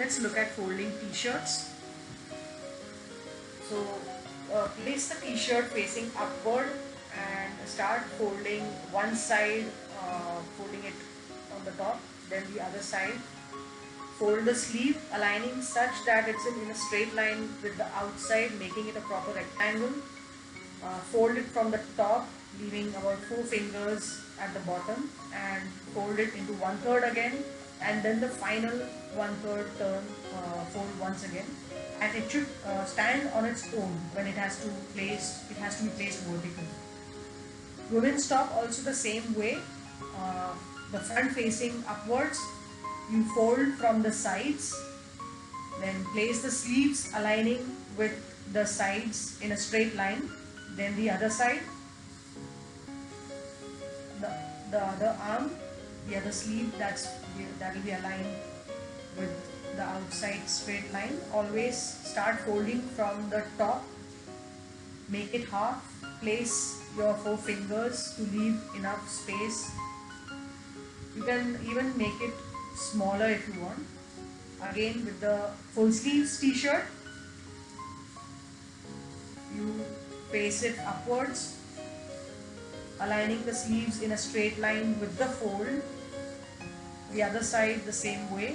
Let's look at folding t-shirts. So place the t-shirt facing upward and start folding one side, folding it on the top, then the other side. Fold the sleeve, aligning such that it's in a straight line with the outside, making it a proper rectangle. Fold it from the top, leaving about 4 fingers at the bottom, and fold it into 1/3 again, and then the final 1/3 turn, fold once again, and it should stand on its own when it has to be placed vertical. Women's top also the same way. The front facing upwards, you fold from the sides, then place the sleeves aligning with the sides in a straight line, then the other side, the other arm, the other sleeve, that will be aligned with the outside straight line. Always start folding from the top, make it half, place your 4 fingers to leave enough space. You can even make it smaller if you want. Again, with the full sleeves t-shirt, you face it upwards, aligning the sleeves in a straight line with the fold. The other side the same way.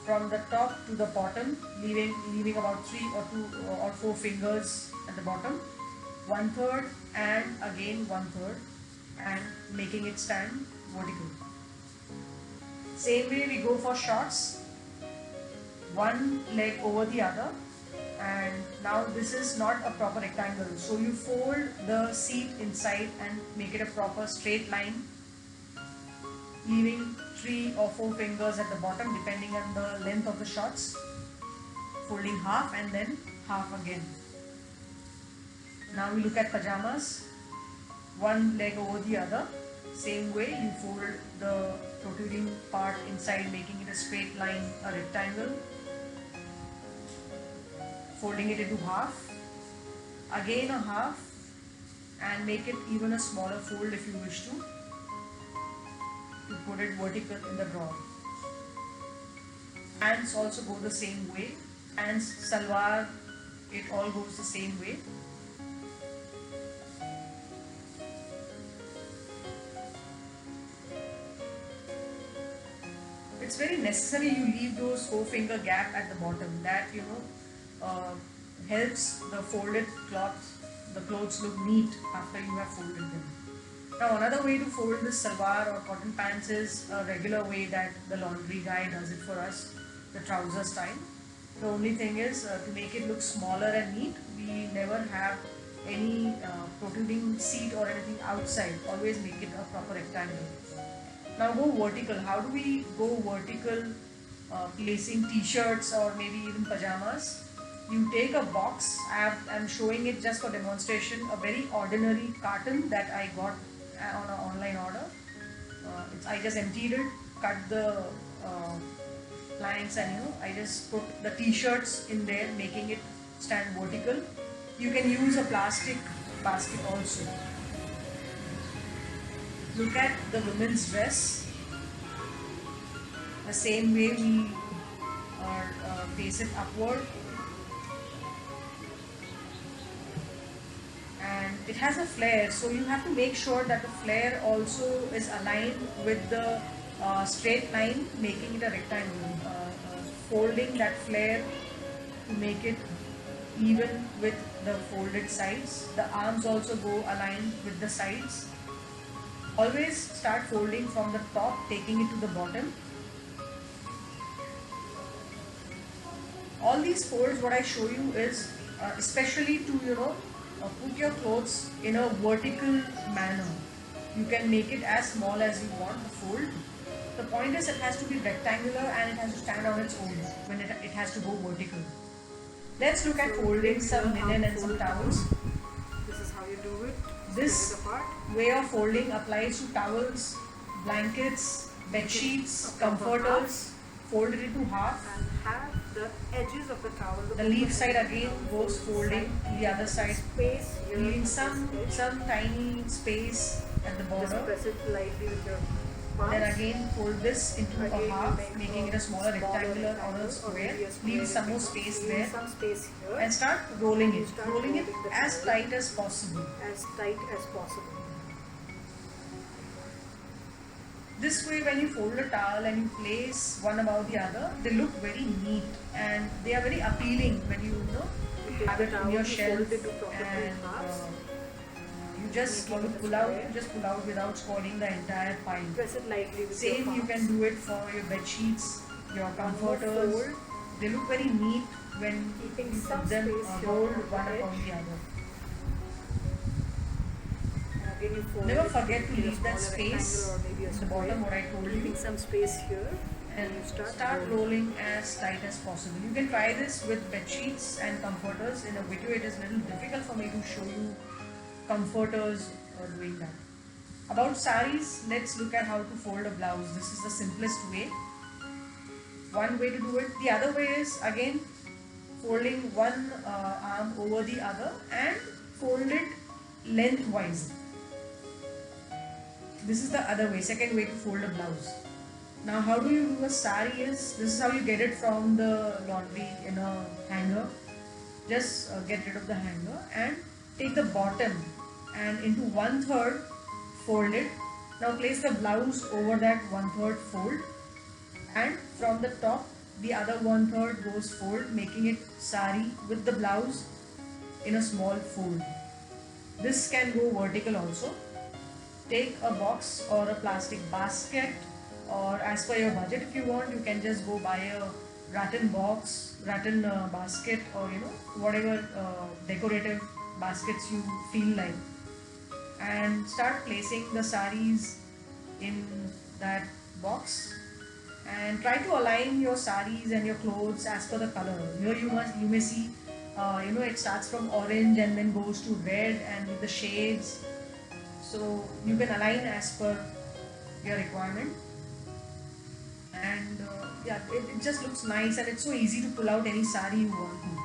From the top to the bottom, leaving about 3 or 2 or 4 fingers at the bottom. 1/3 and again 1/3, and making it stand vertical. Same way we go for shorts. One leg over the other, and now this is not a proper rectangle, so you fold the seat inside and make it a proper straight line, leaving 3 or 4 fingers at the bottom depending on the length of the shorts. Folding half and then half again. Now we look at pajamas. One leg over the other. Same way, you fold the protruding part inside, making it a straight line, a rectangle. Folding it into half. Again a half, and make it even a smaller fold if you wish to put it vertical in the drawer. Pants also go the same way. Pants, salwar, it all goes the same way. It's very necessary you leave those 4 finger gap at the bottom. That helps the clothes look neat after you have folded them. Now another way to fold this salwar or cotton pants is a regular way that the laundry guy does it for us, the trouser style. The only thing is, to make it look smaller and neat, we never have any protruding seat or anything outside. Always make it a proper rectangle. Now go vertical. How do we go vertical placing t-shirts or maybe even pajamas? You take a box. I'm showing it just for demonstration. A very ordinary carton that I got on an online order. I just emptied it, cut the lines, and I just put the t-shirts in there, making it stand vertical. You can use a plastic basket also. Look at the women's dress. The same way, we face it upward, and it has a flare, so you have to make sure that the flare also is aligned with the straight line, making it a rectangle. Folding that flare to make it even with the folded sides. The arms also go aligned with the sides. Always start folding from the top, taking it to the bottom. All these folds, what I show you is especially to put your clothes in a vertical manner. You can make it as small as you want the fold. The point is, it has to be rectangular and it has to stand on its own when it has to go vertical. Let's look at folding some linen and some towels. This is how you do it. This way of folding applies to towels, blankets, bed sheets, comforters. Fold it into half. And have the edges of the towel. The leaf side again goes folding, the other side space, leaving some tiny space at the Just border. press it lightly with your Then parts. again fold this into Again, a you half, make making it a smaller rectangular or a square. maybe a square Leave some more rectangle. space Leave there some space here and start rolling You it. start Rolling it rolling the as towel. tight as possible. as tight as possible. This way, when you fold a towel and you place one above the other, they look very neat and they are very appealing when you know You take have the it in towel, your you shelf fold it to properly in and halves. you just want to Making it a pull out, square. just pull out without spoiling the entire pile. Press it lightly with Same your you palms. can do it for your bed sheets, your One more comforters. fold. They look very neat when Keeping you some put them space here rolled on the one edge. upon the other. And again you fold Never it forget to make it a leave that smaller space rectangle or maybe a in the square. bottom what I told Leaving you, some space here and you start rolling as tight as possible. You can try this with bed sheets and comforters. In a video it is a little difficult for me to show you comforters doing that. About saris, let's look at how to fold a blouse. This is the simplest way. One way to do it. The other way is again folding one arm over the other and fold it lengthwise. This is the other way, second way to fold a blouse. Now how do you do a sari is, this is how you get it from the laundry in a hanger. Just get rid of the hanger and take the bottom and into 1/3 fold it. Now place the blouse over that 1/3 fold and from the top the other 1/3 goes fold, making it sari with the blouse in a small fold. This can go vertical also. Take a box or a plastic basket, or as per your budget, if you want you can just go buy a rattan box, rattan basket, or whatever decorative baskets you feel like, and start placing the saris in that box and try to align your saris and your clothes as per the color. Here you may see it starts from orange and then goes to red and with the shades, so you can align as per your requirement. And yeah, it just looks nice and it's so easy to pull out any sari you want to.